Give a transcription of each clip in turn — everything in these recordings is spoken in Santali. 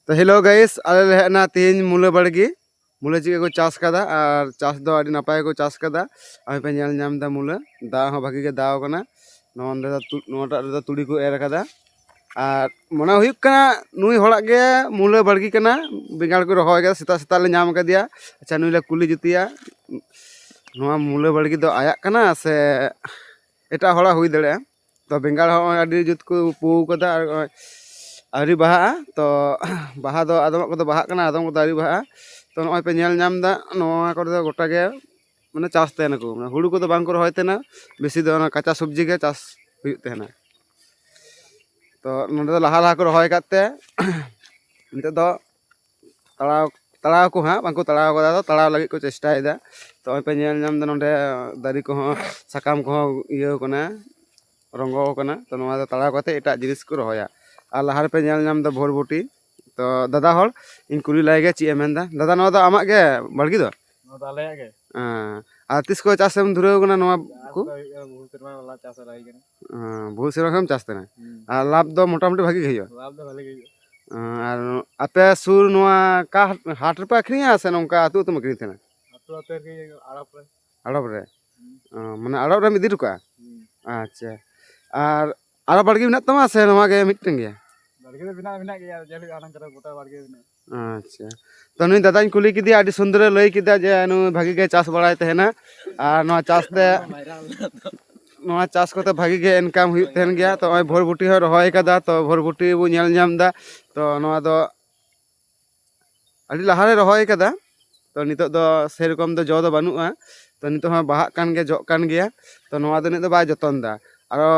तो हेलो गाइस आले हेना तीन मूले बड़गी मूले चिके को चाष कदा और चाष दो आदि नपाय को चाष कदा आमी पे नेल नाम दा मूले दा हो भागी के दाव कना नोंडे दा नोटा दा तुड़ी को एर कदा और मने हुयुक कना नुई होड़ाक गे मूले बड़गी कना बेंगाड़ को रहोय गे सेता सेता ले नाम कदिया अच्छा नुई ले कुली जुतिया नोआ मूले बड़गी दो आयाक कना से एटा होड़ा हुई दड़े तो बेंगाड़ हो आदि जुत को पू कदा आरी बाहा तो बाहा दो आदम को बाहा कना आदम को आरी बाहा तो नय पे नेल नाम दा नोआ को गोटा गे माने चाष तेना को माने हुड़ू को तो बांग को रहोय तेना बेसी दो काचा सब्जी गे चाष हुयुक तेना तो नोंडे दो लाहा लाहा को रहोय काते निते दो तड़ाव तड़ाव को हां बांग को तड़ाव कदा तो तड़ाव लगी को चेष्टायदा तो पे नेल नाम दा नोंडे दारी को हो साकाम को इयो कना रंगो कना तो नोआ दो तड़ाव काते एटा जिनिस को रहोया और लहार पे नेल नाम दा भोरबुटी तो दादा हर इन कुली लागे ची एमेंदा दादा नोआ दो आमाक गे बड़गी दो नोआ दो आलेयाक गे आ तिस को चासम धुरेव कना नोआ को बहुत सेरमा वाला चास रही कना बहुत सेरमा खम चास तेना आ लाभ दो मोटामुटी भागी गयो लाभ दो भाले गे और आपे सुर नोआ का हाट रे पे आखरिया से नोंका आतु तुम आखरि तेना आतु आते के आड़प रे माने आड़प रे मिदि रुका अच्छा और आड़ा बड़गी मेना तमा से नोआ गे मिटटें गया बड़गे दो बिना गया जेल आनंद करे गोटा बड़गे बिना अच्छा तो नुई दादा कुली किदिया आदि सुंदर लई किदा जे नु भागी गे चाष बड़ाय तहेना और नोआ चाष दे नोआ चाष कोते भागी गे इनकाम हुई तहन गया तो ओय भोरबुटी हो रहोय कदा तो भोरबुटी बो नेल नाम दा तो नोआ दो आदि लाहारे रहोय कदा तो नितो दो सेरकम दो जो दो बानुआ तो नितो हा बाहा कान गे जो कान गया तो नोआ दो नितो बाय जतन दा आरो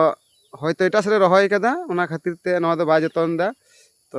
होयतो एटा सरे रहोय कदा ओना खातिर ते नोआ दो बाय जतन दा तो